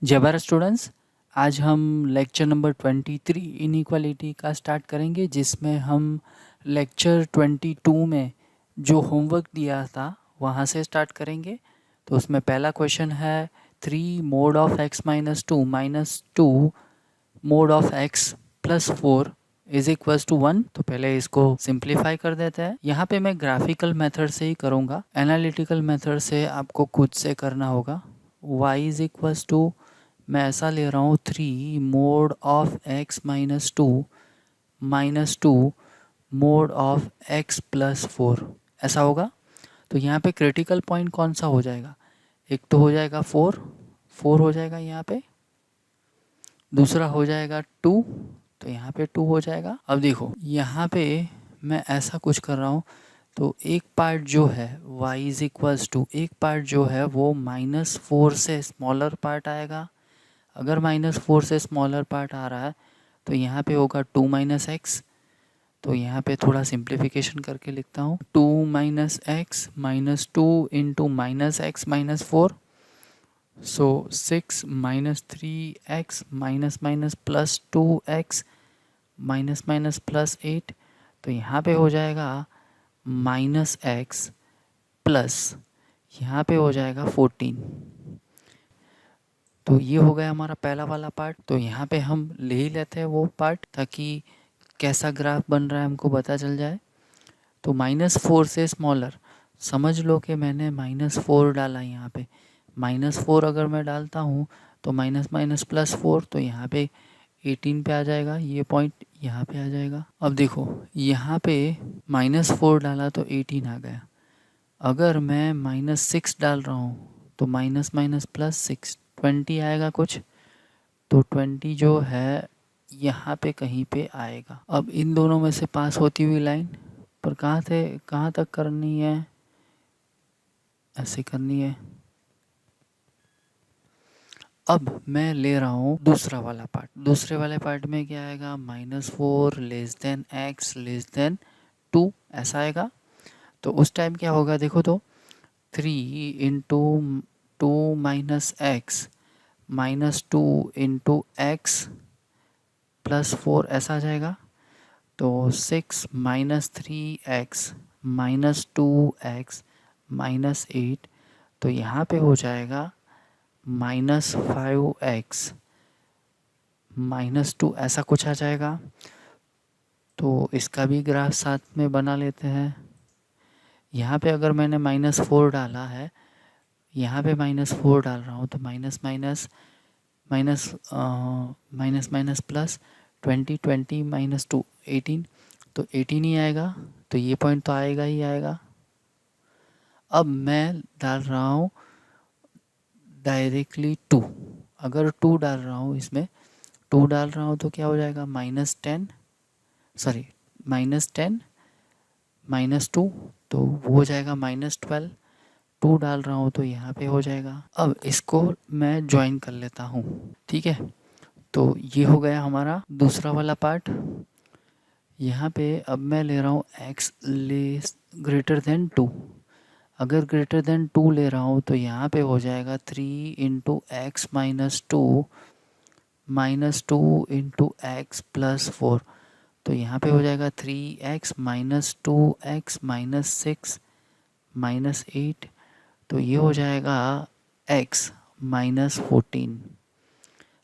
जय भारत स्टूडेंट्स, आज हम लेक्चर नंबर 23 इनइक्वालिटी का स्टार्ट करेंगे, जिसमें हम लेक्चर 22 में जो होमवर्क दिया था वहाँ से स्टार्ट करेंगे। तो उसमें पहला क्वेश्चन है 3 mod of x - 2 mod of x plus 4 is equals to 1। तो पहले इसको सिंप्लीफाई कर देते हैं। यहाँ पे मैं ग्राफिकल मेथड से ही करूँगा, एनालिटिकल मेथड से आपको खुद से करना होगा। y इज इक्वल्स टू, मैं ऐसा ले रहा हूँ 3 mod of x - 2 mod of x plus 4, ऐसा होगा। तो यहाँ पे क्रिटिकल पॉइंट कौन सा हो जाएगा? एक तो हो जाएगा 4 हो जाएगा यहाँ पे, दूसरा हो जाएगा 2, तो यहाँ पे 2 हो जाएगा। अब देखो यहाँ पे मैं ऐसा कुछ कर रहा हूँ, तो एक पार्ट जो है y इज इक्वल्स टू, एक पार्ट जो है वो -4 से स्मॉलर पार्ट आएगा। अगर -4 से स्मॉलर पार्ट आ रहा है तो यहाँ पे होगा 2 - x। तो यहाँ पे थोड़ा सिंप्लीफिकेशन करके लिखता हूँ, 2 - x - 2 इंटू -x - 4, सो 6 - 3x प्लस 2x प्लस 8। तो यहाँ पे हो जाएगा -x प्लस, यहाँ पे हो जाएगा 14। तो ये हो गया हमारा पहला वाला पार्ट। तो यहाँ पे हम ले ही लेते हैं वो पार्ट, ताकि कैसा ग्राफ बन रहा है हमको पता चल जाए। तो -4 से स्मॉलर, समझ लो कि मैंने -4 डाला यहाँ पे। -4 अगर मैं डालता हूँ तो माइनस प्लस 4, तो यहाँ पे 18 पे आ जाएगा, ये पॉइंट यहाँ पे आ जाएगा। अब देखो यहाँ पे -4 डाला तो 18 आ गया। अगर मैं -6 डाल रहा हूँ तो माइनस प्लस 6 20 आएगा कुछ, तो 20 जो है यहाँ पे कहीं पे आएगा। अब इन दोनों में से पास होती हुई लाइन पर कहाँ तक करनी है, ऐसे करनी है। अब मैं ले रहा हूँ दूसरा वाला पार्ट। दूसरे वाले पार्ट में क्या आएगा? -4 less than x less than 2, ऐसा आएगा। तो उस टाइम क्या होगा देखो, तो 3 into 2 minus x -2 into x plus 4, ऐसा आ जाएगा। तो 6 - 3x -2x -8, तो यहाँ पे हो जाएगा -5x -2, ऐसा कुछ आ जाएगा। तो इसका भी ग्राफ साथ में बना लेते हैं। यहाँ पे अगर मैंने -4 डाला है, यहाँ पे -4 डाल रहा हूँ, तो minus minus minus minus minus plus 20 -2 18, तो 18 ही आएगा। तो ये पॉइंट तो आएगा ही आएगा। अब मैं डाल रहा हूँ डायरेक्टली 2। अगर 2 डाल रहा हूँ इसमें, 2 डाल रहा हूँ तो क्या हो जाएगा? -10 सॉरी -10 -2, तो वो हो जाएगा -12। 2 डाल रहा हूँ तो यहाँ पे हो जाएगा। अब इसको मैं ज्वाइन कर लेता हूँ, ठीक है। तो ये हो गया हमारा दूसरा वाला पार्ट। यहाँ पे अब मैं ले रहा हूँ x लेस ग्रेटर देन 2। अगर ग्रेटर देन 2 ले रहा हूँ तो यहाँ पे हो जाएगा 3 into x -2 into x plus 4। तो यहाँ पे हो जाएगा 3x -2x -6 -8, तो ये हो जाएगा x -14।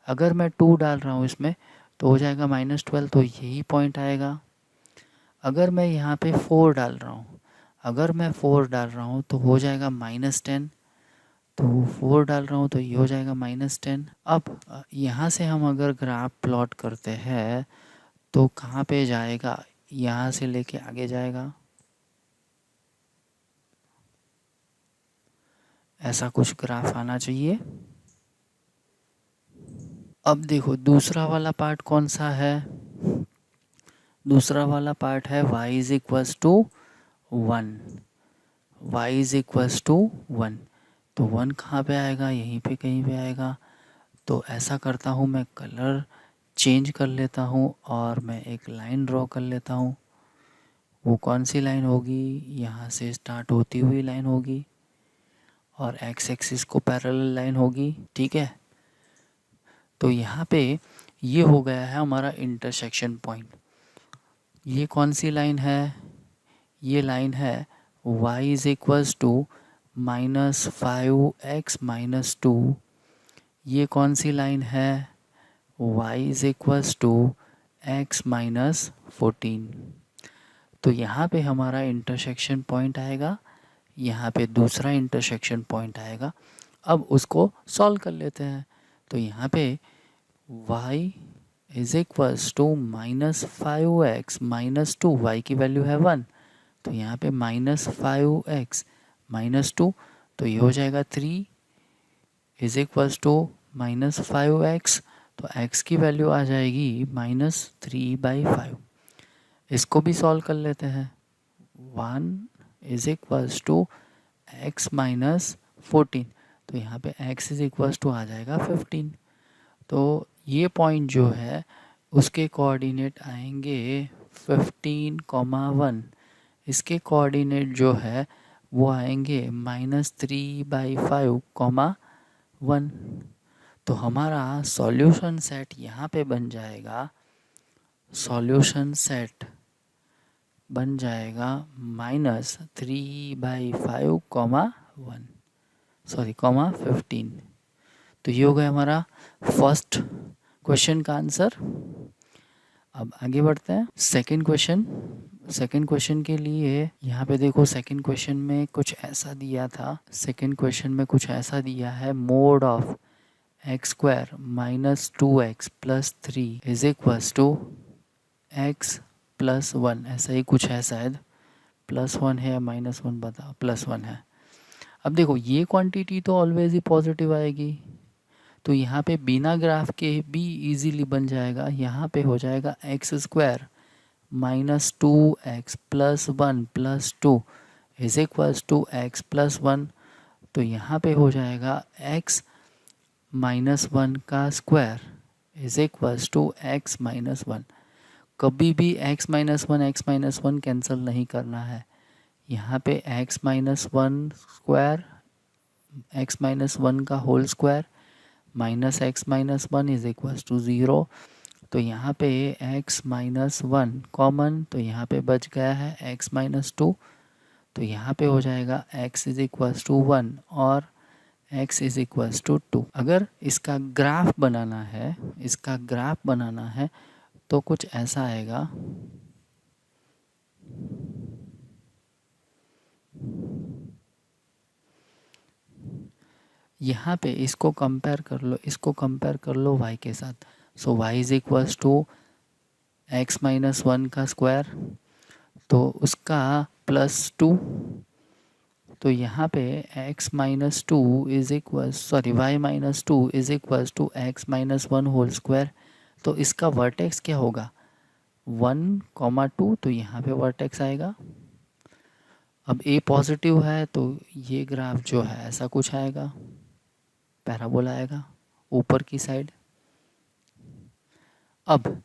अगर मैं 2 डाल रहा हूँ इसमें तो हो जाएगा -12, तो यही पॉइंट आएगा। अगर मैं यहाँ पे 4 डाल रहा हूँ, अगर मैं 4 डाल रहा हूँ तो हो जाएगा -10, तो 4 डाल रहा हूँ तो ये हो जाएगा -10। अब यहाँ से हम अगर ग्राफ प्लॉट करते हैं तो कहाँ पे जाएगा? यहाँ से लेके आगे जाएगा, ऐसा कुछ ग्राफ आना चाहिए। अब देखो दूसरा वाला पार्ट कौन सा है? दूसरा वाला पार्ट है y is equals to 1। y is equals to 1, तो 1 कहाँ पे आएगा? यहीं पे कहीं पे आएगा। तो ऐसा करता हूँ, मैं कलर चेंज कर लेता हूँ और मैं एक लाइन ड्रॉ कर लेता हूँ। वो कौन सी लाइन होगी? यहाँ से स्टार्ट होती हुई लाइन होगी और एक्स एक्सिस को पैरेलल लाइन होगी, ठीक है। तो यहाँ पे ये हो गया है हमारा इंटरसेक्शन पॉइंट। ये कौन सी लाइन है? ये लाइन है y is equals to -5x-2। ये कौन सी लाइन है? y is equals to x-14। तो यहाँ पे हमारा इंटरसेक्शन पॉइंट आएगा, यहाँ पे दूसरा इंटरसेक्शन पॉइंट आएगा। अब उसको सॉल्व कर लेते हैं। तो यहाँ पे y is equals to -5x-2, y की वैल्यू है 1, तो यहाँ पे -5x-2, तो ये हो जाएगा 3 इज इक्वल्स टू -5x, तो x की वैल्यू आ जाएगी -3/5। इसको भी सॉल्व कर लेते हैं। 1 इज इक्वल्स टू x-14, तो यहाँ पे x इज इक्वल्स टू आ जाएगा 15। तो ये पॉइंट जो है उसके कोऑर्डिनेट आएंगे 15, 1। इसके कोऑर्डिनेट जो है वो आएंगे -3/5, 1। तो हमारा सॉल्यूशन सेट यहाँ पे बन जाएगा, सॉल्यूशन सेट बन जाएगा -3/5, 1, सॉरी 15। तो ये हो गया हमारा फर्स्ट क्वेश्चन का आंसर। अब आगे बढ़ते हैं सेकंड क्वेश्चन। सेकंड क्वेश्चन के लिए यहाँ पे देखो, सेकंड क्वेश्चन में कुछ ऐसा दिया था, सेकंड क्वेश्चन में कुछ ऐसा दिया है, mod of x² -2x + 3 is equals to x + 1, ऐसा ही कुछ है शायद, +1 है या -1 बताओ, +1 है। अब देखो ये क्वांटिटी तो ऑलवेज ही पॉजिटिव आएगी, तो यहाँ पे बिना ग्राफ के भी इजीली बन जाएगा। यहाँ पे हो जाएगा x² -2x + 1 + 2 is equals to x + 1, तो यहाँ पे हो जाएगा x -1 का square is equals to x - 1। कभी भी x - 1 कैंसिल नहीं करना है। यहाँ पे x - 1 स्क्वायर, x - 1 का whole square -x - 1 is equals to 0। तो यहाँ पे x - 1 कॉमन, तो यहाँ पे बच गया है x - 2, तो यहाँ पे हो जाएगा x इज इक्वल्स टू 1 और x इज इक्वल्स टू 2। अगर इसका ग्राफ बनाना है, इसका ग्राफ बनाना है तो कुछ ऐसा आएगा, यहाँ पे इसको कंपेयर कर लो, इसको कंपेयर कर लो y के साथ। So y is equals to x - 1 का स्क्वायर, तो उसका +2, तो यहाँ पे x - 2 is equals, sorry y - 2 is equals to x - 1 whole square. तो इसका वर्टेक्स क्या होगा? 1, 2, तो यहाँ पे वर्टेक्स आएगा। अब a पॉजिटिव है तो ये ग्राफ जो है ऐसा कुछ आएगा, पैराबोला आएगा ऊपर की साइड। अब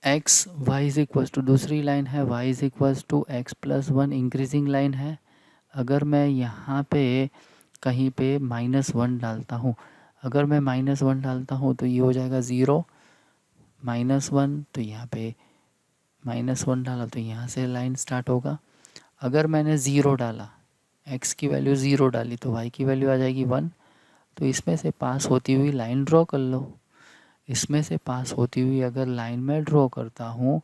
x y is equals to, दूसरी लाइन है y is equals to x + 1, increasing line है। अगर मैं यहाँ पे कहीं पे -1 डालता हूँ, अगर मैं -1 डालता हूँ तो ये हो जाएगा 0, -1, तो यहाँ पे -1 डाला तो यहाँ से लाइन स्टार्ट होगा। अगर मैंने 0 डाला, x की वैल्यू 0 डाली, तो y की वैल्यू आ जाएगी 1। तो इसमें से पास होती हुई लाइन ड्रॉ कर लो। इसमें से पास होती हुई अगर लाइन में ड्रॉ करता हूँ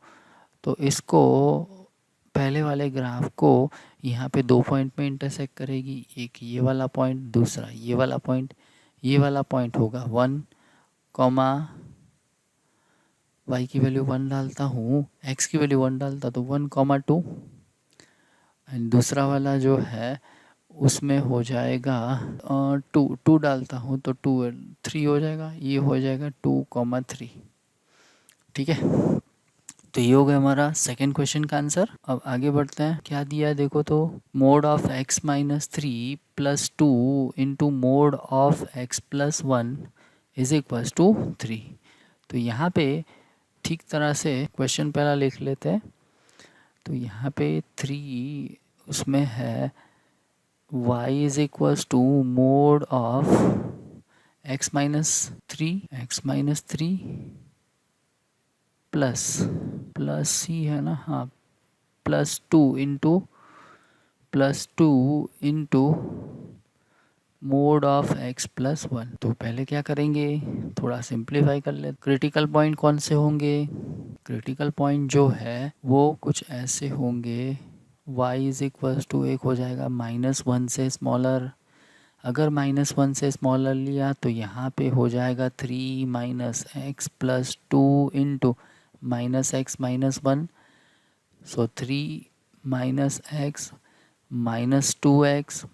तो इसको, पहले वाले ग्राफ को यहाँ पे 2 पॉइंट में इंटरसेक्ट करेगी, एक ये वाला पॉइंट, दूसरा ये वाला पॉइंट। ये वाला पॉइंट होगा 1, y की वैल्यू 1 डालता हूँ, x की वैल्यू 1 डालता तो 1, 2, एंड दूसरा वाला जो है उसमें हो जाएगा 2 डालता हूँ तो 2 3 हो जाएगा, ये हो जाएगा 2, 3। ठीक है, तो ये हो गया हमारा सेकंड क्वेश्चन का आंसर। अब आगे बढ़ते हैं, क्या दिया है देखो, तो mod of x - 3 + 2 into mod of x + 1 is equals to 3। तो यहाँ पे ठीक तरह से क्वेश्चन पहला लिख लेते हैं। तो यहाँ पे 3 उसमें है y is equals to mod of x-3 plus C है ना, हाँ, +2 इंटू मोड ऑफ x+1। तो पहले क्या करेंगे, थोड़ा सिंप्लीफाई कर ले। क्रिटिकल पॉइंट कौन से होंगे, क्रिटिकल पॉइंट जो है वो कुछ ऐसे होंगे, y इज इक्वल्स टू एक हो जाएगा -1 से स्मॉलर। अगर -1 से स्मॉलर लिया तो यहाँ पे हो जाएगा 3 - x+2 इंटू -x-1। सो 3 - x -2x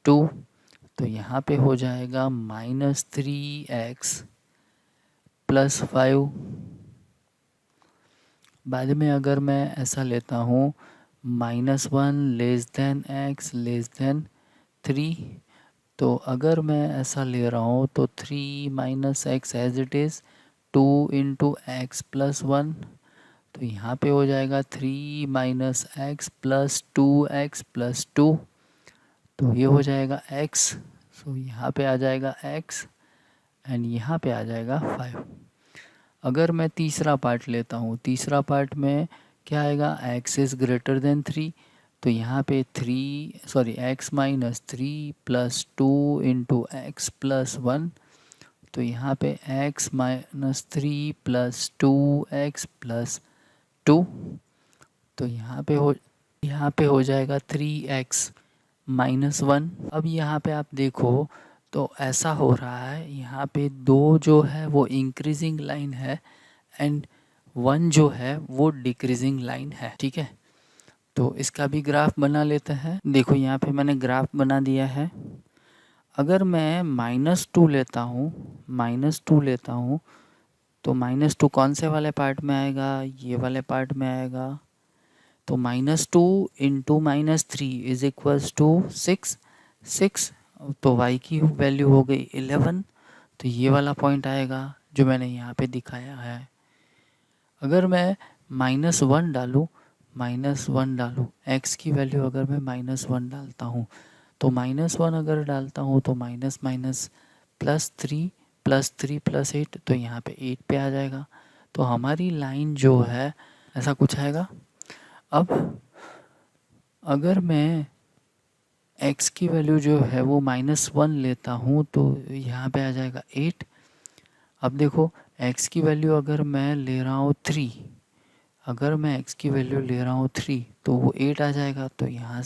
+2। तो यहाँ पे हो जाएगा -3x +5। बाद में अगर मैं ऐसा लेता हूँ -1 less than x less than 3, तो अगर मैं ऐसा ले रहा हूँ तो 3 - x as it is 2 into x+1। तो यहाँ पे हो जाएगा 3 - x +2x+2। तो ये हो जाएगा x। सो यहाँ पे आ जाएगा x एंड यहाँ पे आ जाएगा 5। अगर मैं तीसरा पार्ट लेता हूँ, तीसरा पार्ट में क्या आएगा, x इज़ ग्रेटर देन 3। तो यहाँ पे x -3 +2 इंटू x+1। तो यहाँ पे x -3 +2x+2। तो यहाँ पे हो जाएगा 3x -1। अब यहाँ पे आप देखो तो ऐसा हो रहा है, यहाँ पे 2 जो है वो इंक्रीजिंग लाइन है एंड 1 जो है वो डिक्रीजिंग लाइन है, ठीक है। तो इसका भी ग्राफ बना लेते हैं। देखो यहाँ पे मैंने ग्राफ बना दिया है। अगर मैं -2 लेता हूँ, तो -2 कौन से वाले पार्ट में आएगा, ये वाले पार्ट में आएगा। तो -2 इंटू -3 इज इक्वल्स टू 6। तो y की वैल्यू हो गई 11। तो ये वाला पॉइंट आएगा जो मैंने यहाँ पे दिखाया है। अगर मैं -1 डालूँ, x की वैल्यू अगर मैं -1 डालता हूँ, तो -1 अगर डालता हूँ तो माइनस माइनस +3 +8, तो यहाँ पे 8 पे आ जाएगा। तो हमारी लाइन जो है ऐसा कुछ आएगा। अब अगर मैं x की वैल्यू जो है वो -1 लेता हूँ तो यहाँ पे आ जाएगा 8। अब देखो x की वैल्यू अगर मैं ले रहा हूँ 3, अगर मैं x की वैल्यू ले रहा हूँ 3 तो वो 8 आ जाएगा। तो यहाँ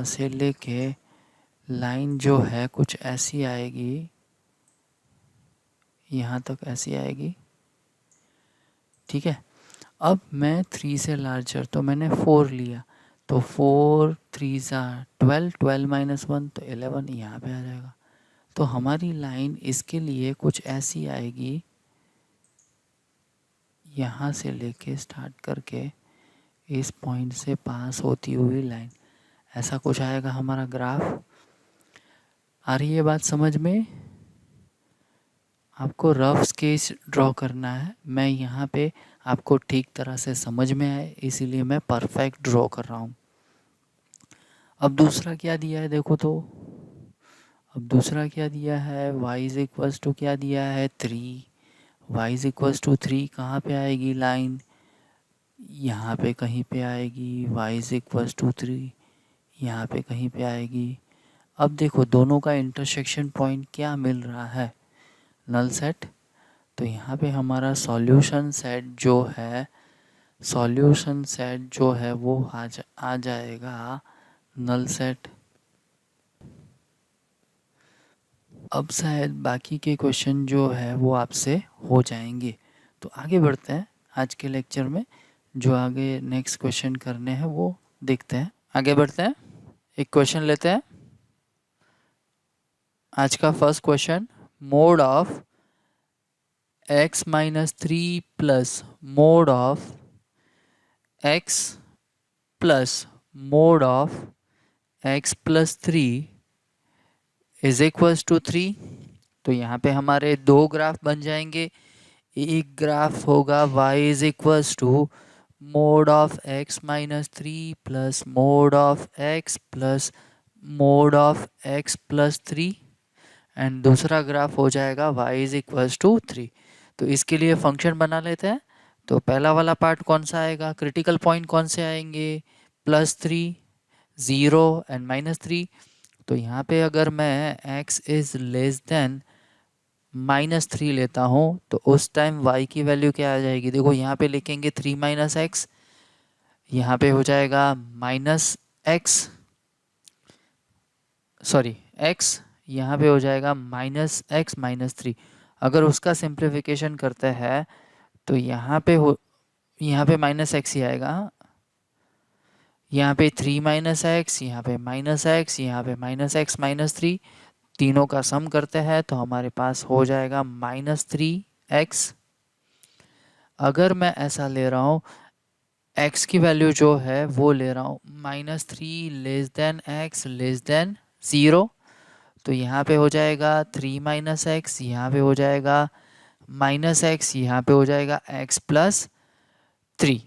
से लेके लाइन जो है कुछ ऐसी आएगी, यहाँ तक ऐसी आएगी, ठीक है। अब मैं 3 से लार्जर तो मैंने 4 लिया, तो 4 3 12, 12 - 1 तो 11 यहाँ पे आ जाएगा। तो हमारी लाइन इसके लिए कुछ ऐसी आएगी, यहाँ से लेके स्टार्ट करके इस पॉइंट से पास होती हुई लाइन, ऐसा कुछ आएगा हमारा ग्राफ। आ रही है बात समझ में? आपको रफ स्केच ड्रॉ करना है। मैं यहाँ पे आपको ठीक तरह से समझ में आए इसीलिए मैं परफेक्ट ड्रॉ कर रहा हूँ। अब दूसरा क्या दिया है देखो, तो अब दूसरा क्या दिया है, y इज इक्वल्स टू क्या दिया है 3। y इज इक्वल्स टू 3 कहाँ पे आएगी लाइन, यहाँ पे कहीं पे आएगी। y इज इक्वल्स टू 3 यहाँ पे कहीं पे आएगी। अब देखो दोनों का इंटरसेक्शन पॉइंट क्या मिल रहा है, नल सेट। तो यहाँ पे हमारा सॉल्यूशन सेट जो है वो आ जाएगा नल सेट। अब शायद बाकी के क्वेश्चन जो है वो आपसे हो जाएंगे। तो आगे बढ़ते हैं आज के लेक्चर में, जो आगे नेक्स्ट क्वेश्चन करने हैं वो देखते हैं। आगे बढ़ते हैं, एक क्वेश्चन लेते हैं। आज का first question, mod of x -3 plus mod of x plus mod of x+3 is equals to 3। तो यहाँ पे हमारे दो ग्राफ बन जाएंगे। एक ग्राफ होगा y is equals to mod of x -3 plus mod of x plus mod of x plus 3 and दूसरा ग्राफ हो जाएगा y इज इक्वल्स टू 3। तो इसके लिए फंक्शन बना लेते हैं। तो पहला वाला पार्ट कौन सा आएगा, क्रिटिकल पॉइंट कौन से आएंगे, +3, 0 एंड -3। तो यहाँ पे अगर मैं x इज़ लेस देन -3 लेता हूँ तो उस टाइम y की वैल्यू क्या आ जाएगी, देखो यहाँ पे लिखेंगे 3 माइनस एक्स, यहाँ पे हो जाएगा माइनस एक्स, सॉरी x, यहाँ पे हो जाएगा -x -3। अगर उसका सिंप्लीफिकेशन करते हैं तो यहाँ पे -x ही आएगा, यहाँ पे 3 माइनस एक्स, यहाँ पे -x, यहाँ पे -x -3, तीनों का सम करते हैं तो हमारे पास हो जाएगा -3x। अगर मैं ऐसा ले रहा हूँ, x की वैल्यू जो है वो ले रहा हूँ -3 less than x less than 0, तो यहाँ पे हो जाएगा 3 माइनस एक्स, यहाँ पे हो जाएगा -x, यहाँ पे हो जाएगा x प्लस 3।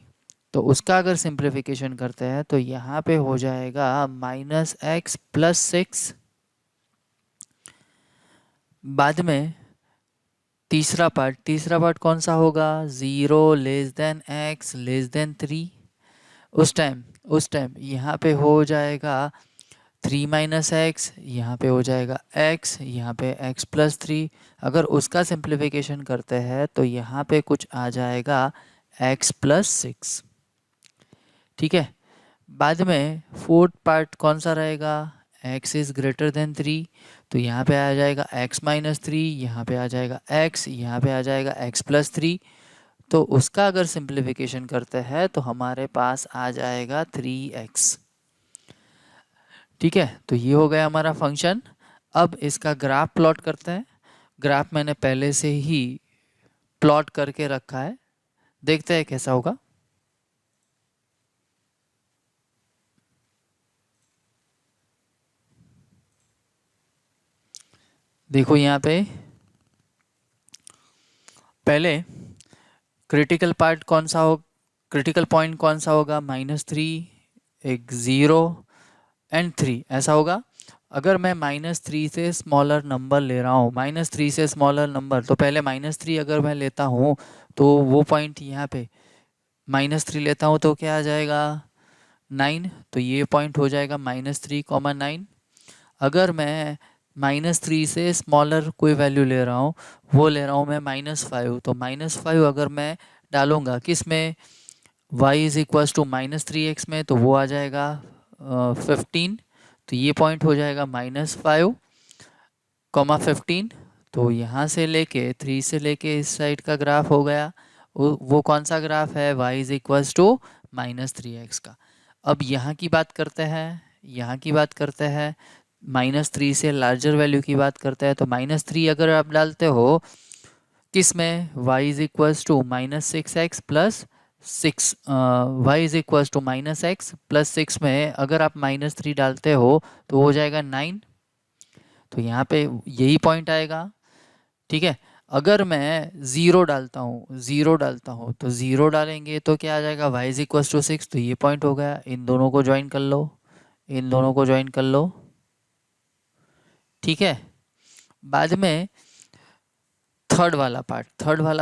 तो उसका अगर सिंप्लीफिकेशन करते हैं तो यहाँ पे हो जाएगा -x प्लस 6। बाद में तीसरा पार्ट कौन सा होगा, 0 less than x less than 3। उस टाइम यहाँ पे हो जाएगा 3 माइनस एक्स, यहाँ पे हो जाएगा x, यहाँ पे x प्लस 3। अगर उसका सिंप्लीफिकेशन करते हैं तो यहाँ पे कुछ आ जाएगा x प्लस 6। ठीक है। बाद में फोर्थ पार्ट कौन सा रहेगा, x इज़ ग्रेटर देन 3, तो यहाँ पे आ जाएगा x माइनस 3, यहाँ पे आ जाएगा x, यहाँ पे आ जाएगा x प्लस 3। तो उसका अगर सिंप्लीफिकेशन करते हैं तो हमारे पास आ जाएगा 3x। ठीक है, तो ये हो गया हमारा फंक्शन। अब इसका ग्राफ प्लॉट करते हैं। ग्राफ मैंने पहले से ही प्लॉट करके रखा है, देखते हैं कैसा होगा। देखो यहाँ पे पहले क्रिटिकल पॉइंट कौन सा होगा, -3, एक 0 एंड 3 ऐसा होगा। अगर मैं -3 से स्मॉलर नंबर ले रहा हूँ, -3 से स्मॉलर नंबर, तो पहले -3 अगर मैं लेता हूँ तो वो पॉइंट यहाँ पे -3 लेता हूँ तो क्या आ जाएगा 9, तो ये पॉइंट हो जाएगा -3, 9। अगर मैं -3 से स्मॉलर कोई वैल्यू ले रहा हूँ, वो ले रहा हूँ मैं -5, तो -5 अगर मैं डालूँगा किस में, y is equals to -3x में, तो वो आ जाएगा 15। तो ये पॉइंट हो जाएगा -5, 15। तो यहाँ से लेके 3 से लेके इस साइड का ग्राफ हो गया, वो कौन सा ग्राफ है, y is equals to -3x का। अब यहाँ की बात करते हैं, -3 से लार्जर वैल्यू की बात करते हैं। तो -3 अगर आप डालते हो किस में, y is equals to -6x plus 6, y is equals to -x plus 6 में अगर आप -3 डालते हो तो हो जाएगा 9। तो यहाँ पे यही पॉइंट आएगा। ठीक है। अगर मैं ज़ीरो डालता हूँ तो ज़ीरो डालेंगे तो क्या आ जाएगा, y इज़ इक्वल्स टू 6, तो ये पॉइंट हो गया। इन दोनों को ज्वाइन कर लो, ठीक है। बाद में थर्ड वाला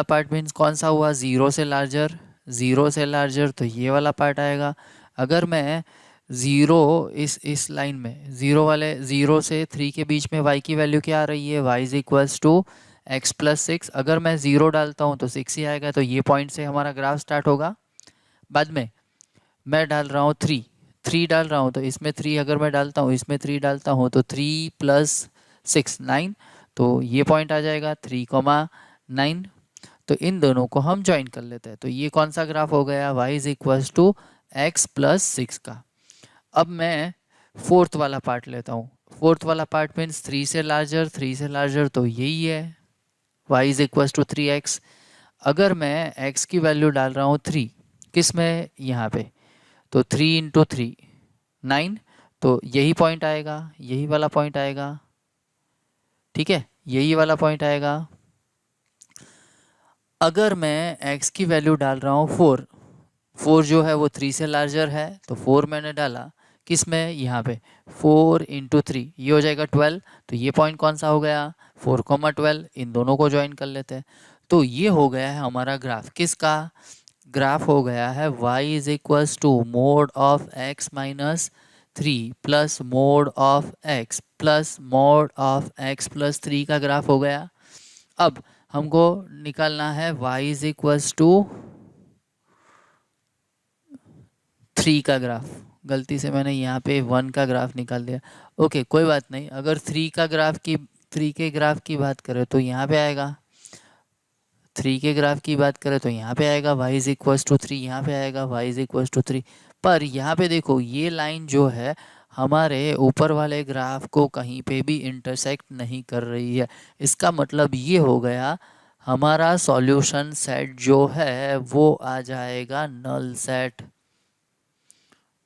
पार्ट मीन्स कौन सा हुआ, ज़ीरो से लार्जर, तो ये वाला पार्ट आएगा। अगर मैं ज़ीरो इस लाइन में ज़ीरो से 3 के बीच में y की वैल्यू क्या आ रही है, y is equals to x plus 6। अगर मैं ज़ीरो डालता हूँ तो 6 ही आएगा, तो ये पॉइंट से हमारा ग्राफ स्टार्ट होगा। बाद में मैं डाल रहा हूँ 3 डाल रहा हूँ, तो इसमें 3 अगर मैं डालता हूँ, इसमें 3 डालता हूँ, तो 3 + 6 9, तो ये पॉइंट आ जाएगा 3,9। तो इन दोनों को हम ज्वाइन कर लेते हैं। तो ये कौन सा ग्राफ हो गया, y is equals to x plus 6 का। अब मैं फोर्थ वाला पार्ट लेता हूँ। फोर्थ वाला पार्ट मीन्स 3 से लार्जर, तो यही है, y is equals to 3x। अगर मैं x की वैल्यू डाल रहा हूँ 3 किस में, यहाँ पे, तो 3 × 3 9, तो यही पॉइंट आएगा, यही वाला पॉइंट आएगा। ठीक है, यही वाला पॉइंट आएगा। अगर मैं x की वैल्यू डाल रहा हूँ 4 जो है वो 3 से लार्जर है, तो 4 मैंने डाला किस में, यहाँ पे 4 × 3 ये हो जाएगा 12। तो ये पॉइंट कौन सा हो गया, 4, 12, इन दोनों को ज्वाइन कर लेते हैं। तो ये हो गया है हमारा ग्राफ, किसका ग्राफ हो गया है, y is equals to mod of x minus 3 plus mod of x plus mod of x plus 3 का ग्राफ हो गया। अब हमको निकालना है y इज इक्वल्स टू 3 का ग्राफ। गलती से मैंने यहाँ पे 1 का ग्राफ निकाल दिया। ओके कोई बात नहीं, अगर 3 के ग्राफ की बात करें तो यहाँ पे आएगा, 3 के ग्राफ की बात करें तो यहाँ पे आएगा y इज इक्वल्स टू 3, यहाँ पे आएगा y इज इक्वल्स टू 3। पर यहाँ पे देखो ये लाइन जो है हमारे ऊपर वाले ग्राफ को कहीं पे भी इंटरसेक्ट नहीं कर रही है। इसका मतलब ये हो गया हमारा सॉल्यूशन सेट जो है वो आ जाएगा नल सेट।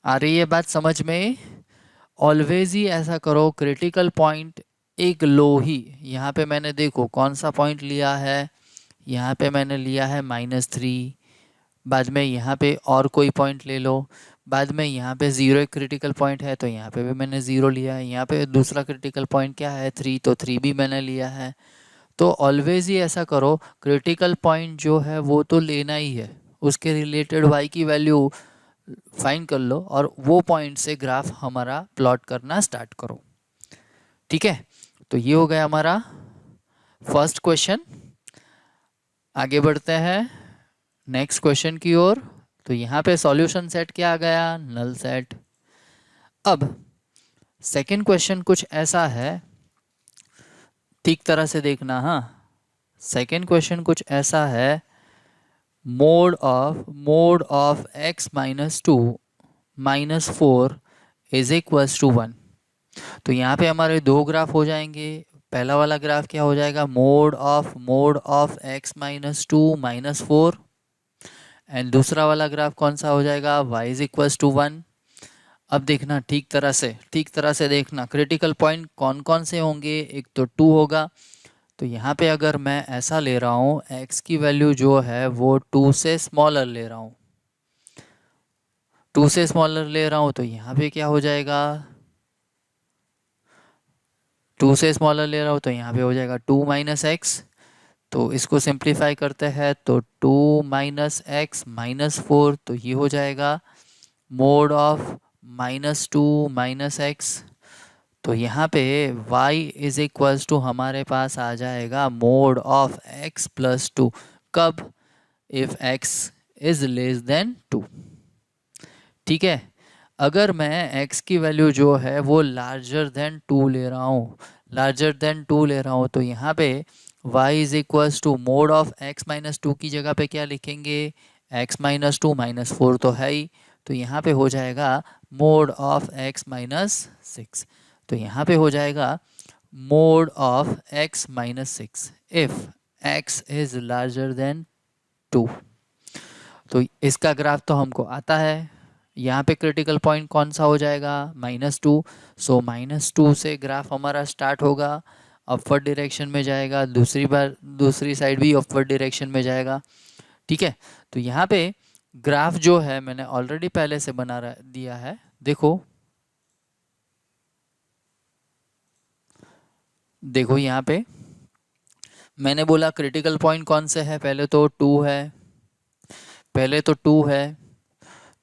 आ रही है बात समझ में? ऑलवेज ही ऐसा करो, क्रिटिकल पॉइंट एक लो ही, यहाँ पे मैंने देखो कौन सा पॉइंट लिया है, यहाँ पे मैंने लिया है -3, बाद में यहाँ पे और कोई पॉइंट ले लो, बाद में यहाँ पे 0 एक क्रिटिकल पॉइंट है तो यहाँ पे भी मैंने 0 लिया है, यहाँ पे दूसरा क्रिटिकल पॉइंट क्या है 3, तो 3 भी मैंने लिया है। तो ऑलवेज ही ऐसा करो, क्रिटिकल पॉइंट जो है वो तो लेना ही है, उसके रिलेटेड y की वैल्यू फाइंड कर लो और वो पॉइंट से ग्राफ हमारा प्लॉट करना स्टार्ट करो। ठीक है, तो ये हो गया हमारा फर्स्ट क्वेश्चन। आगे बढ़ते हैं नेक्स्ट क्वेश्चन की ओर। तो यहाँ पे सॉल्यूशन सेट क्या आ गया, नल सेट। अब सेकंड क्वेश्चन कुछ ऐसा है, ठीक तरह से देखना। हाँ, सेकंड क्वेश्चन कुछ ऐसा है, mod of x minus 2 minus 4 is equals to 1। तो यहाँ पे हमारे दो ग्राफ हो जाएंगे। पहला वाला ग्राफ क्या हो जाएगा, mod of x minus 2 minus 4, and दूसरा वाला ग्राफ कौन सा हो जाएगा, y इज इक्वल्स टू 1। अब देखना ठीक तरह से देखना, क्रिटिकल पॉइंट कौन कौन से होंगे, एक तो 2 होगा। तो यहाँ पे अगर मैं ऐसा ले रहा हूँ, x की वैल्यू जो है वो 2 से स्मॉलर ले रहा हूँ, 2 से स्मॉलर ले रहा हूँ, तो यहाँ पे क्या हो जाएगा, 2 से स्मॉलर ले रहा हूँ तो यहाँ पे हो जाएगा 2 माइनस एक्स। तो इसको सिंप्लीफाई करते हैं तो 2 माइनस एक्स माइनस 4, तो ये हो जाएगा मोड ऑफ -2 माइनस एक्स। तो यहाँ पे y इज इक्वल्स टू हमारे पास आ जाएगा मोड ऑफ x प्लस 2। कब, if x is less than 2। ठीक है, अगर मैं x की वैल्यू जो है वो लार्जर देन 2 ले रहा हूँ, तो यहाँ पे y is equals to mod of x minus 2 की जगह पे क्या लिखेंगे, x माइनस 2 माइनस 4 तो है ही, तो यहाँ पे हो जाएगा मोड ऑफ x माइनस 6। तो यहाँ पे हो जाएगा mod of x minus 6 if x is larger than 2। तो इसका ग्राफ तो हमको आता है। यहाँ पे क्रिटिकल पॉइंट कौन सा हो जाएगा, -2। सो -2 से ग्राफ हमारा स्टार्ट होगा, अपवर्ड डायरेक्शन में जाएगा, दूसरी साइड भी अपवर्ड डायरेक्शन में जाएगा। ठीक है, तो यहाँ पे ग्राफ जो है मैंने ऑलरेडी पहले से बना दिया है, देखो यहाँ पे मैंने बोला क्रिटिकल पॉइंट कौन से है, पहले तो 2 है,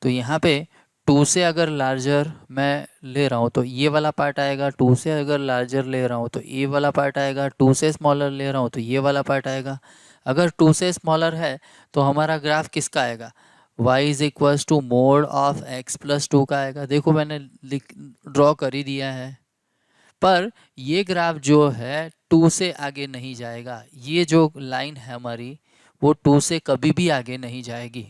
तो यहाँ पे 2 से अगर लार्जर मैं ले रहा हूँ तो ये वाला पार्ट आएगा, 2 से अगर लार्जर ले रहा हूँ तो ये वाला पार्ट आएगा, 2 से स्मॉलर ले रहा हूँ तो ये वाला पार्ट आएगा। अगर 2 से स्मॉलर है तो हमारा ग्राफ किसका आएगा, y is equals to mod of x plus 2 का आएगा। देखो मैंने ड्रॉ कर ही दिया है, पर ये ग्राफ जो है 2 से आगे नहीं जाएगा। ये जो लाइन है हमारी वो 2 से कभी भी आगे नहीं जाएगी।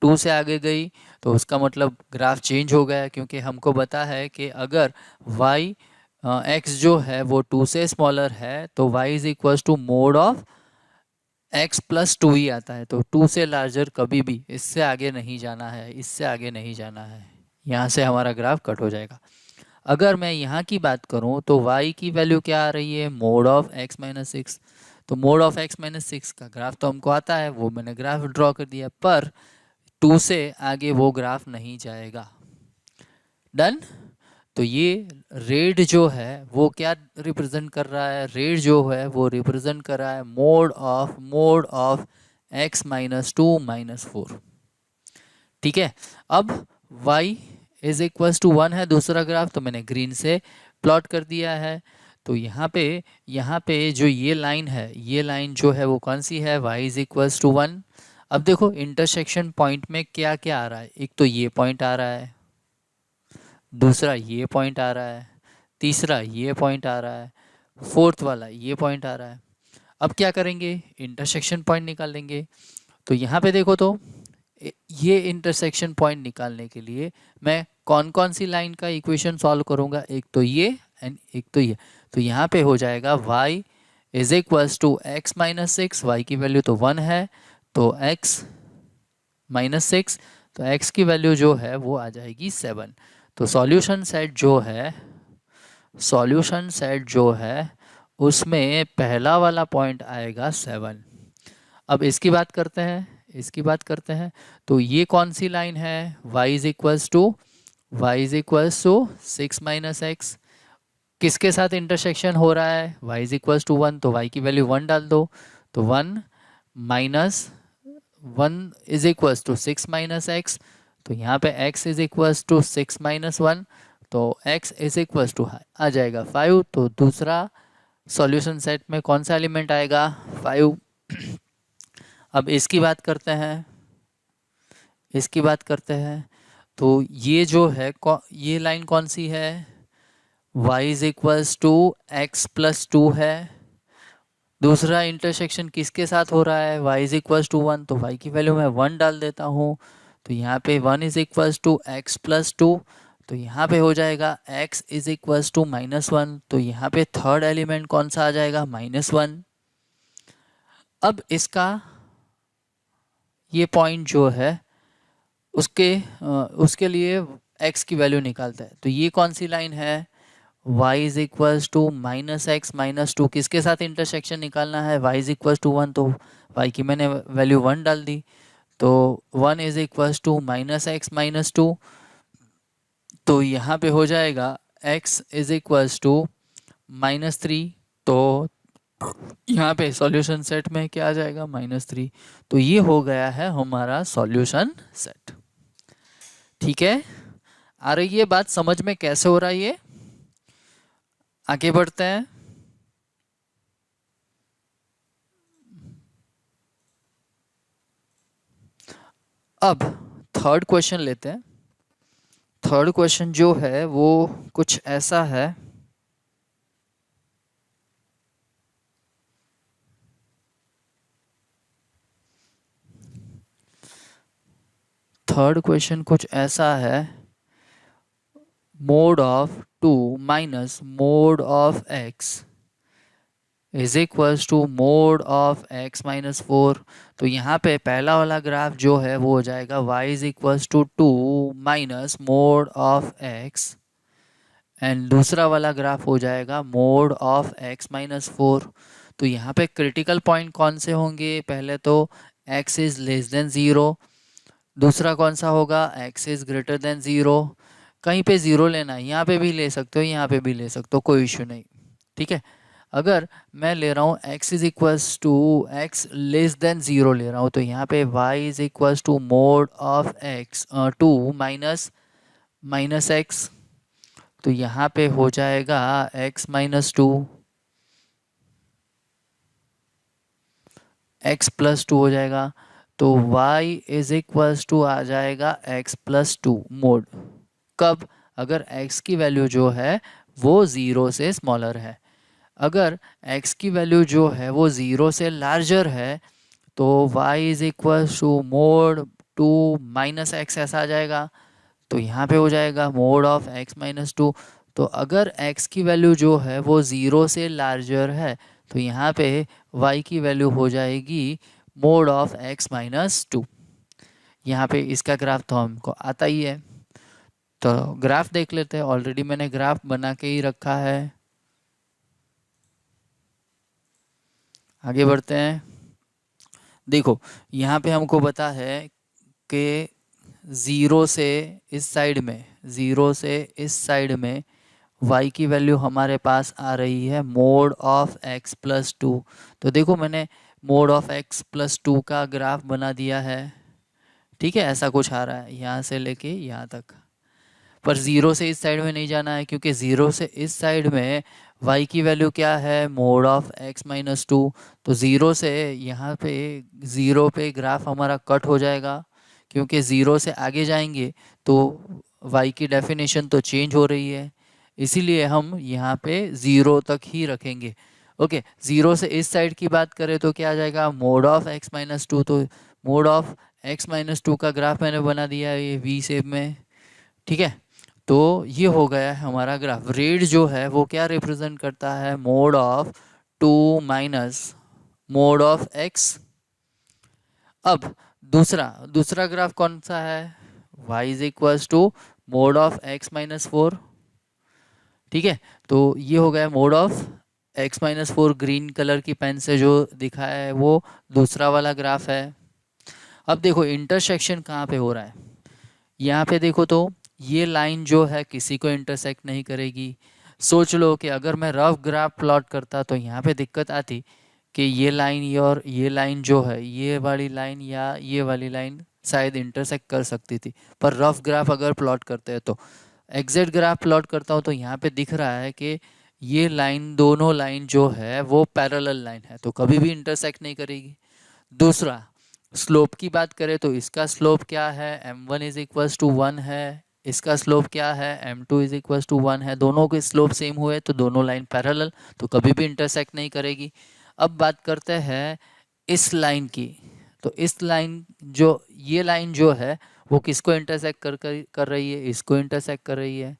2 से आगे गई तो उसका मतलब ग्राफ चेंज हो गया, क्योंकि हमको पता है कि अगर y x जो है वो 2 से स्मॉलर है तो y is equal to mod of x plus 2 ही आता है। तो 2 से लार्जर कभी भी, इससे आगे नहीं जाना है, यहाँ से हमारा ग्राफ कट हो जाएगा। अगर मैं यहाँ की बात करूँ तो y की वैल्यू क्या आ रही है, मोड ऑफ x माइनस 6। तो मोड ऑफ x माइनस 6 का ग्राफ तो हमको आता है, वो मैंने ग्राफ ड्रॉ कर दिया, पर 2 से आगे वो ग्राफ नहीं जाएगा। डन। तो ये रेड जो है वो क्या रिप्रेजेंट कर रहा है, रेड जो है वो रिप्रेजेंट कर रहा है मोड ऑफ x-2 - 4। ठीक है। अब y = 1 है दूसरा ग्राफ, तो मैंने ग्रीन से प्लॉट कर दिया है। तो यहाँ पे जो ये लाइन है, ये लाइन जो है वो कौन सी है, y = 1। अब देखो इंटरसेक्शन पॉइंट में क्या क्या आ रहा है, एक तो ये पॉइंट आ रहा है, दूसरा ये पॉइंट आ रहा है, तीसरा ये पॉइंट आ रहा है, फोर्थ वाला ये पॉइंट आ रहा है। अब क्या करेंगे, इंटरसेक्शन पॉइंट निकाल लेंगे। तो यहाँ पे देखो तो ये इंटरसेक्शन पॉइंट निकालने के लिए मैं कौन कौन सी लाइन का इक्वेशन सॉल्व करूँगा, एक तो ये एंड एक तो ये। तो यहाँ पे हो जाएगा y = x-6, y की वैल्यू तो 1 है, तो x-6, तो x की वैल्यू जो है वो आ जाएगी 7। तो सॉल्यूशन सेट जो है उसमें पहला वाला पॉइंट आएगा 7। अब इसकी बात करते हैं तो ये कौन सी लाइन है, y = 6 - x, किसके साथ इंटरसेक्शन हो रहा है, y = 1, तो y की वैल्यू 1 डाल दो। तो 1 माइनस 1 = 6 - x, तो यहाँ पे x = 6 - 1, तो x आ जाएगा 5। तो दूसरा सॉल्यूशन सेट में कौन सा एलिमेंट आएगा, 5। अब इसकी बात करते हैं तो ये जो है ये लाइन कौन सी है, y = x+2 है। दूसरा इंटरसेक्शन किसके साथ हो रहा है, y = 1, तो y की वैल्यू मैं 1 डाल देता हूँ। तो यहाँ पे 1 = x+2, तो यहाँ पे हो जाएगा x = -1, तो यहाँ पे थर्ड एलिमेंट कौन सा आ जाएगा, -1। अब इसका ये पॉइंट जो है उसके लिए x की वैल्यू निकालता है। तो ये कौन सी लाइन है, y = -x - 2, किसके साथ इंटरसेक्शन निकालना है, y = 1, तो y की मैंने वैल्यू 1 डाल दी। तो 1 = -x - 2, तो यहाँ पे हो जाएगा x = -3। तो यहाँ पे सॉल्यूशन सेट में क्या आ जाएगा, -3। तो ये हो गया है हमारा सॉल्यूशन सेट। ठीक है, आ रही है बात समझ में कैसे हो रहा है ये, आगे बढ़ते हैं। अब थर्ड क्वेश्चन लेते हैं। थर्ड क्वेश्चन जो है वो कुछ ऐसा है, mod of 2 minus mod of x = mode of x-4। तो यहाँ पे पहला वाला ग्राफ जो है वो हो जाएगा y = 2 minus mod of x, and दूसरा वाला ग्राफ हो जाएगा मोड ऑफ x-4। तो यहाँ पे क्रिटिकल पॉइंट कौन से होंगे, पहले तो x < 0, दूसरा कौन सा होगा, x < 0। कहीं पे ज़ीरो लेना है, यहाँ पे भी ले सकते हो, यहाँ पे भी ले सकते हो, कोई इशू नहीं। ठीक है, अगर मैं ले रहा हूँ x < 0 ले रहा हूँ, तो यहाँ पे y = mode of x 2 minus x, तो यहाँ पे हो जाएगा x-2, x+2 हो जाएगा। तो y = आ जाएगा x+2 मोड, कब, अगर x की वैल्यू जो है वो 0 से स्मॉलर है। अगर x की वैल्यू जो है वो 0 से लार्जर है तो y = मोड 2 माइनस x ऐसा आ जाएगा। तो यहाँ पे हो जाएगा मोड ऑफ x-2। तो अगर x की वैल्यू जो है वो 0 से लार्जर है तो यहाँ पे y की वैल्यू हो जाएगी मोड ऑफ x-2। यहाँ पे इसका ग्राफ तो हमको आता ही है, तो ग्राफ देख लेते हैं। ऑलरेडी मैंने ग्राफ बना के ही रखा है, आगे बढ़ते हैं। देखो यहाँ पे हमको पता है कि ज़ीरो से इस साइड में, ज़ीरो से इस साइड में y की वैल्यू हमारे पास आ रही है mod of x plus two. तो देखो मैंने mode of x plus two का ग्राफ बना दिया है, ठीक है, ऐसा कुछ आ रहा है यहाँ से लेके यहाँ तक। पर ज़ीरो से इस साइड में नहीं जाना है, क्योंकि ज़ीरो से इस साइड में y की वैल्यू क्या है, mod of x minus two. तो ज़ीरो से यहाँ पे, ज़ीरो पे ग्राफ हमारा कट हो जाएगा, क्योंकि ज़ीरो से आगे जाएंगे तो y की डेफिनेशन तो चेंज हो रही है, इसीलिए हम यहाँ पे ज़ीरो तक ही रखेंगे। ओके, ज़ीरो से इस साइड की बात करें तो क्या आ जाएगा, mod of x minus two. तो mod of x minus two का ग्राफ मैंने बना दिया है ये v शेप में, ठीक है। तो ये हो गया है हमारा ग्राफ। रेड जो है वो क्या रिप्रेजेंट करता है, mod of two minus mod of x। अब दूसरा दूसरा ग्राफ कौन सा है, y is equals to mod of x minus four, ठीक है। तो ये हो गया mod of x minus four, green colour की पेन से जो दिखाया है वो दूसरा वाला ग्राफ है। अब देखो इंटरसेक्शन कहाँ पे हो रहा है, यहाँ पे देखो तो ये लाइन जो है किसी को इंटरसेक्ट नहीं करेगी। सोच लो कि अगर मैं रफ ग्राफ प्लॉट करता तो यहाँ पे दिक्कत आती कि ये लाइन और ये लाइन जो है, ये वाली लाइन या ये वाली लाइन शायद इंटरसेक्ट कर सकती थी। पर रफ ग्राफ अगर प्लॉट करते हैं तो, एग्जैक्ट ग्राफ प्लॉट करता हूँ तो यहाँ पे दिख रहा है कि ये लाइन, दोनों लाइन जो है वो पैरेलल लाइन है, तो कभी भी इंटरसेक्ट नहीं करेगी। दूसरा, स्लोप की बात करें तो इसका स्लोप क्या है, m1 इज इक्वल्स टू 1 है, इसका स्लोप क्या है, m2 इज इक्वल्स टू 1 है। दोनों के स्लोप सेम हुए तो दोनों लाइन पैरेलल, तो कभी भी इंटरसेक्ट नहीं करेगी। अब बात करते हैं इस लाइन की। तो इस लाइन जो, ये लाइन जो है वो किसको इंटरसेक्ट कर रही है, इसको इंटरसेक्ट कर रही है,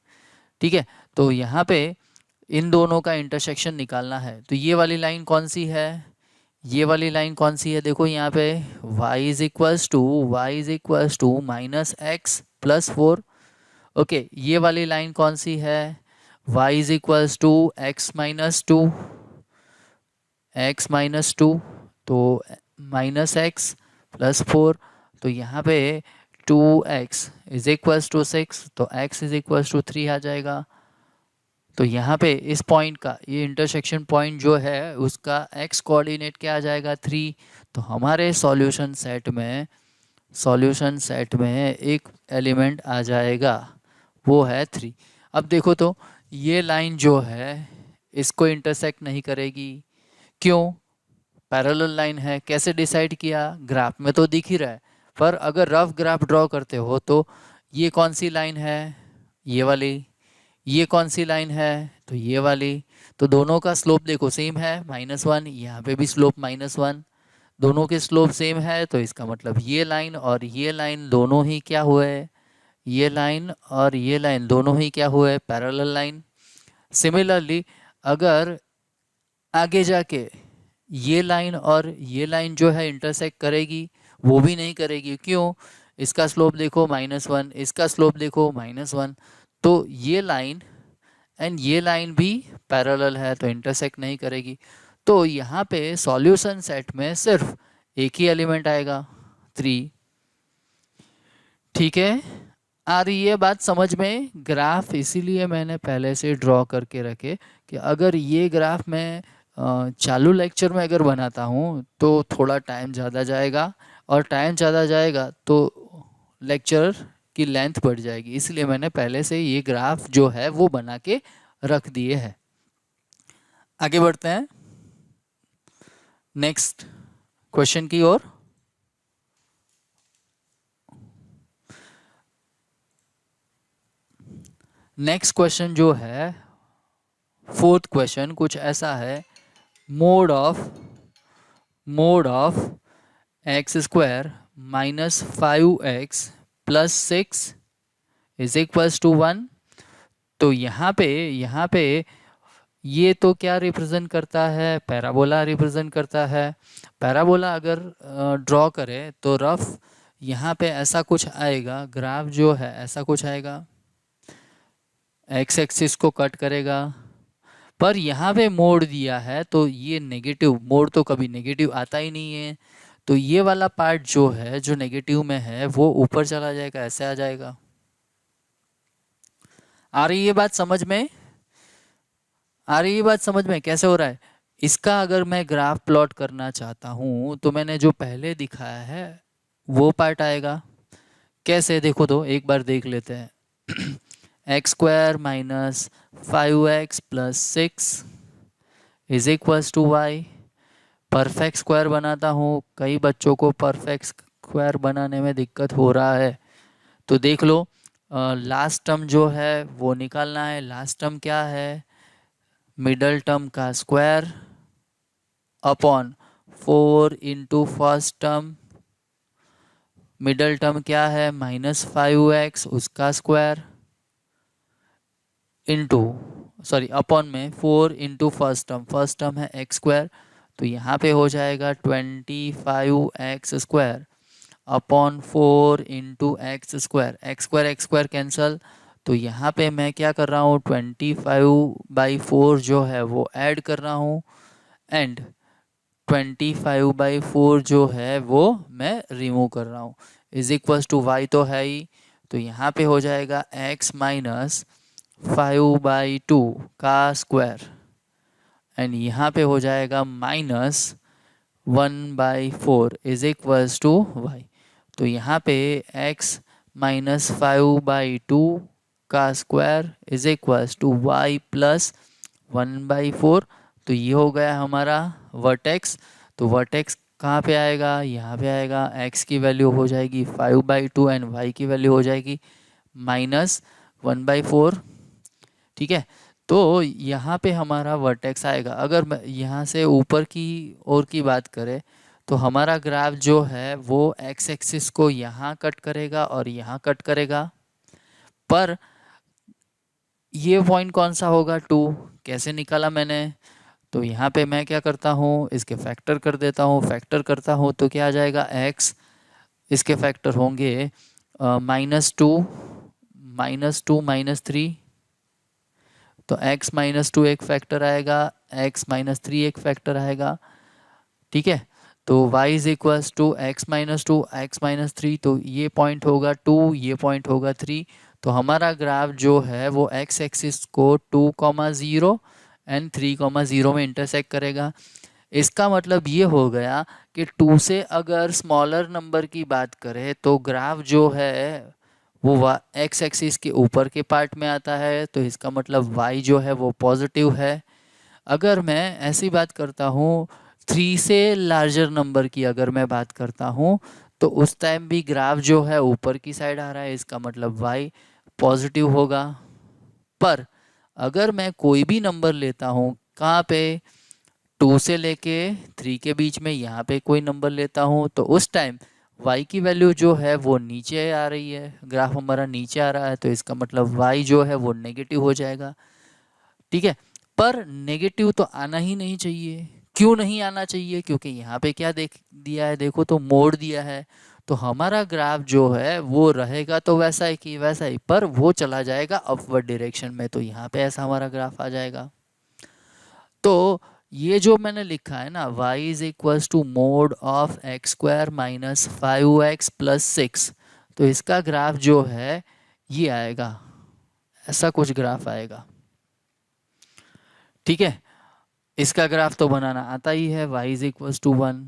ठीक है। तो यहाँ पे इन दोनों का इंटरसेक्शन निकालना है। तो ये वाली लाइन कौन सी है, ये वाली लाइन कौन सी है, देखो यहाँ पे y is equals to minus x plus four. Okay, ये वाली लाइन कौन सी है, y is equals to x minus two, तो माइनस एक्स प्लस फोर। तो यहाँ पे 2x इज इक्वल्स टू 6, तो x इज इक्वल्स टू 3 आ जाएगा। तो यहाँ पे इस पॉइंट का, ये इंटरसेक्शन पॉइंट जो है उसका x कोऑर्डिनेट क्या आ जाएगा, 3। तो हमारे सॉल्यूशन सेट में एक एलिमेंट आ जाएगा, वो है 3। अब देखो तो ये लाइन जो है इसको इंटरसेक्ट नहीं करेगी, क्यों, पैरेलल लाइन है। कैसे डिसाइड किया, ग्राफ में तो दिख ही रहा है, पर अगर रफ ग्राफ ड्रॉ करते हो तो ये कौन सी लाइन है, ये वाली, ये कौन सी लाइन है, तो ये वाली। तो दोनों का स्लोप देखो सेम है, -1, यहाँ पे भी स्लोप -1, दोनों के स्लोप सेम है। तो इसका मतलब ये लाइन और ये लाइन दोनों ही क्या हुए, ये लाइन और ये लाइन दोनों ही क्या हुए, पैरेलल लाइन। सिमिलरली अगर आगे जाके ये लाइन और ये लाइन जो है इंटरसेक्ट करेगी, वो भी नहीं करेगी, क्यों, इसका स्लोप देखो -1, इसका स्लोप देखो -1। तो ये लाइन एंड ये लाइन भी पैरेलल है, तो इंटरसेक्ट नहीं करेगी। तो यहाँ पे सॉल्यूशन सेट में सिर्फ एक ही एलिमेंट आएगा, 3, ठीक है। आ रही है बात समझ में, ग्राफ इसीलिए मैंने पहले से ड्रॉ करके रखे कि अगर ये ग्राफ मैं चालू लेक्चर में अगर बनाता हूँ तो थोड़ा टाइम ज़्यादा जाएगा, और टाइम ज़्यादा जाएगा तो लेक्चर की लेंथ बढ़ जाएगी, इसलिए मैंने पहले से ये ग्राफ जो है वो बना के रख दिए हैं। आगे बढ़ते हैं नेक्स्ट क्वेश्चन की ओर। नेक्स्ट क्वेश्चन जो है, फोर्थ क्वेश्चन कुछ ऐसा है, mod of x square minus 5x plus 6 is equals to 1। तो यहाँ पे ये तो क्या रिप्रेजेंट करता है, पैराबोला रिप्रेजेंट करता है। पैराबोला अगर ड्रॉ करें तो रफ यहाँ पे ऐसा कुछ आएगा, ग्राफ जो है ऐसा कुछ आएगा, एक्स एक्सिस को कट करेगा। पर यहाँ पे मोड दिया है तो ये नेगेटिव, मोड तो कभी नेगेटिव आता ही नहीं है, तो ये वाला पार्ट जो है जो नेगेटिव में है वो ऊपर चला जाएगा, ऐसे आ जाएगा। आ रही है बात समझ में? आ रही है बात समझ में कैसे हो रहा है? इसका अगर मैं ग्राफ प्लॉट करना चाहता हूँ तो मैंने जो पहले दिखाया है वो पार्ट आएगा। कैसे देखो तो एक बार देख लेते हैं। X square minus 5x plus 6 is equals to y. Perfect square बनाता हूँ, कई बच्चों को परफेक्ट स्क्वायर बनाने में दिक्कत हो रहा है, तो देख लो। लास्ट टर्म जो है वो निकालना है। लास्ट टर्म क्या है? मिडल टर्म का square upon 4 into first term. Middle term क्या है? -5x उसका स्क्वायर इंटू, सॉरी अपॉन में 4 इंटू फर्स्ट टर्म है एक्स स्क्वायर, तो यहाँ पे हो जाएगा 25x square upon 4 into x square cancel. तो यहाँ पे मैं क्या कर रहा हूँ, 25/4 जो है वो ऐड कर रहा हूँ एंड 25/4 जो है वो मैं रिमूव कर रहा हूँ। इज इक्वल्स टू वाई तो है ही, तो यहाँ पे हो जाएगा x माइनस 5/2 का स्क्वायर एंड यहाँ पे हो जाएगा -1/4 इज इक्वल्स टू वाई। तो यहाँ पे x माइनस 5/2 का square is equals to y plus 1/4। तो ये हो गया हमारा वर्टेक्स। तो वर्टेक्स कहाँ पे आएगा? यहाँ पे आएगा। x की वैल्यू हो जाएगी 5/2 एंड y की वैल्यू हो जाएगी -1/4। ठीक है, तो यहाँ पे हमारा वर्टेक्स आएगा। अगर यहाँ से ऊपर की ओर की बात करें तो हमारा ग्राफ जो है वो एक्स एक्सिस को यहाँ कट करेगा और यहाँ कट करेगा, पर ये पॉइंट कौन सा होगा? 2। कैसे निकाला मैंने? तो यहाँ पे मैं क्या करता हूँ, इसके फैक्टर कर देता हूँ। फैक्टर करता हूँ तो क्या आ जाएगा? x, इसके फैक्टर होंगे -2 -3, तो x -2 एक फैक्टर आएगा, x -3 एक फैक्टर आएगा। ठीक है, तो y is equals to x -2 x -3, तो ये पॉइंट होगा 2, ये पॉइंट होगा 3। तो हमारा ग्राफ जो है वो x एक्सिस को 2,0 एंड 3,0 में इंटरसेक्ट करेगा। इसका मतलब ये हो गया कि 2 से अगर स्मॉलर नंबर की बात करें तो ग्राफ जो है वो एक्स एक्सिस के ऊपर के पार्ट में आता है, तो इसका मतलब y जो है वो पॉजिटिव है। अगर मैं ऐसी बात करता हूँ 3 से लार्जर नंबर की अगर मैं बात करता हूँ तो उस टाइम भी ग्राफ जो है ऊपर की साइड आ रहा है, इसका मतलब y पॉजिटिव होगा। पर अगर मैं कोई भी नंबर लेता हूँ, कहाँ पे? 2 से लेके 3 के बीच में यहाँ पे कोई नंबर लेता हूँ, तो उस टाइम y की वैल्यू जो है वो नीचे आ रही है, ग्राफ हमारा नीचे आ रहा है, तो इसका मतलब y जो है वो नेगेटिव हो जाएगा। ठीक है, पर नेगेटिव तो आना ही नहीं चाहिए। क्यों नहीं आना चाहिए? क्योंकि यहाँ पे क्या देख दिया है, देखो तो मोड़ दिया है, तो हमारा ग्राफ जो है वो रहेगा तो वैसा ही कि वैसा ही, पर वो चला जाएगा अपवर्ड डायरेक्शन में, तो यहाँ पे ऐसा हमारा ग्राफ आ जाएगा। तो ये जो मैंने लिखा है ना, y is equals to mod of x square minus 5x plus 6, तो इसका ग्राफ जो है ये आएगा, ऐसा कुछ ग्राफ आएगा। ठीक है, इसका ग्राफ तो बनाना आता ही है, y इज इक्वल्स टू 1,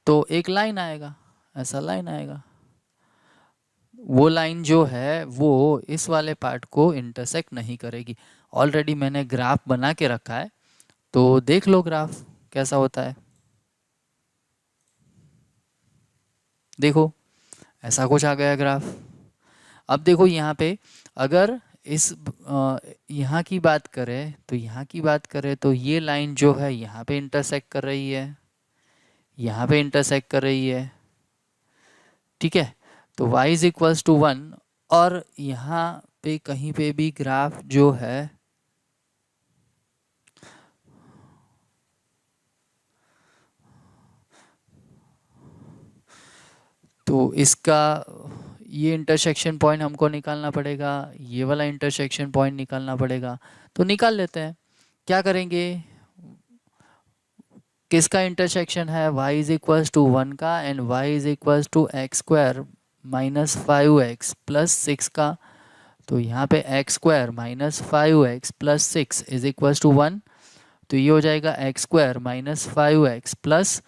तो एक लाइन आएगा, ऐसा लाइन आएगा। वो लाइन जो है वो इस वाले पार्ट को इंटरसेक्ट नहीं करेगी। ऑलरेडी मैंने ग्राफ बना के रखा है, तो देख लो ग्राफ कैसा होता है। देखो ऐसा कुछ आ गया ग्राफ। अब देखो यहाँ पे अगर इस यहाँ की बात करें तो यहाँ की बात करें तो ये लाइन जो है यहाँ पे इंटरसेक्ट कर रही है, यहाँ पे इंटरसेक्ट कर रही है। ठीक है, तो y इज इक्वल्स टू 1, और यहाँ पे कहीं पे भी ग्राफ जो है तो इसका ये इंटरसेक्शन पॉइंट हमको निकालना पड़ेगा, ये वाला इंटरसेक्शन पॉइंट निकालना पड़ेगा। तो निकाल लेते हैं। क्या करेंगे? किसका इंटरसेक्शन है, y इज इक्वल्स टू 1 का and y is equals to x square minus 5x plus 6 का। तो यहाँ पे x square minus 5x plus 6 is equals to 1, तो ये हो जाएगा x square minus 5x plus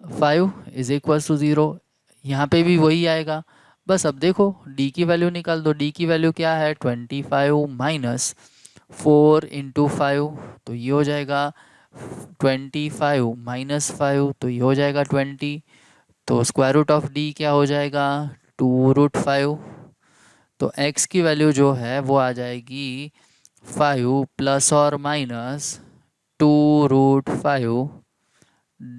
5 is equals to 0। यहाँ पे भी वही आएगा, बस अब देखो d की वैल्यू निकाल दो। d की वैल्यू क्या है, 25 माइनस 4 इंटू 5, तो ये हो जाएगा 25 माइनस 5, तो ये हो जाएगा 20। तो स्क्वायर रूट ऑफ d क्या हो जाएगा, 2√5। तो x की वैल्यू जो है वो आ जाएगी 5 प्लस और माइनस 2√5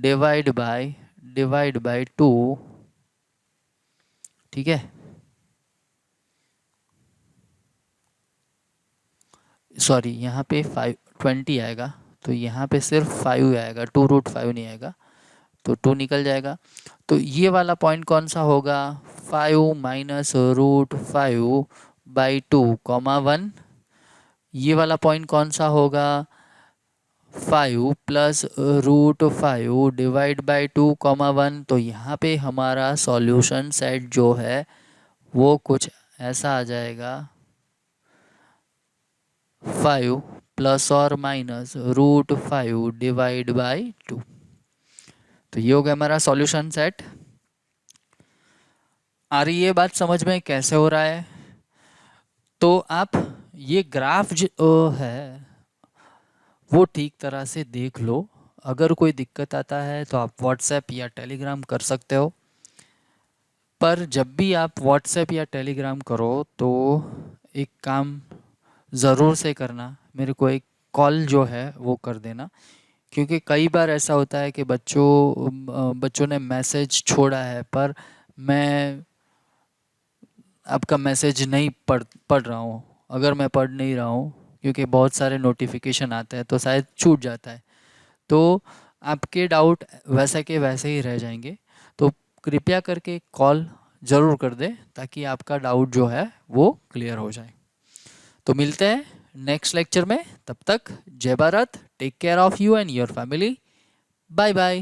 डिवाइड बाय 2। ठीक है, सॉरी यहाँ पे 20 आएगा, तो यहाँ पे सिर्फ 5 आएगा, 2√5 नहीं आएगा, तो 2 निकल जाएगा। तो ये वाला पॉइंट कौन सा होगा, 5 माइनस √5 बाई 2 कॉमा 1। ये वाला पॉइंट कौन सा होगा, 5 प्लस √5 डिवाइड बाई 2 कॉमा 1। तो यहाँ पे हमारा सॉल्यूशन सेट जो है वो कुछ ऐसा आ जाएगा, 5 प्लस और माइनस √5 डिवाइड बाई 2। तो ये हो गया हमारा सॉल्यूशन सेट। आ रही है बात समझ में कैसे हो रहा है। तो आप ये ग्राफ जो है वो ठीक तरह से देख लो। अगर कोई दिक्कत आता है तो आप व्हाट्सएप या टेलीग्राम कर सकते हो, पर जब भी आप व्हाट्सएप या टेलीग्राम करो तो एक काम ज़रूर से करना, मेरे को एक कॉल जो है वो कर देना, क्योंकि कई बार ऐसा होता है कि बच्चों ने मैसेज छोड़ा है पर मैं आपका मैसेज नहीं पढ़ रहा हूँ। अगर मैं पढ़ नहीं रहा हूँ क्योंकि बहुत सारे नोटिफिकेशन आते हैं तो शायद छूट जाता है, तो आपके डाउट वैसे के वैसे ही रह जाएंगे। तो कृपया करके कॉल ज़रूर कर दें ताकि आपका डाउट जो है वो क्लियर हो जाए। तो मिलते हैं नेक्स्ट लेक्चर में, तब तक जय Bharat, take care of you and your family, bye bye.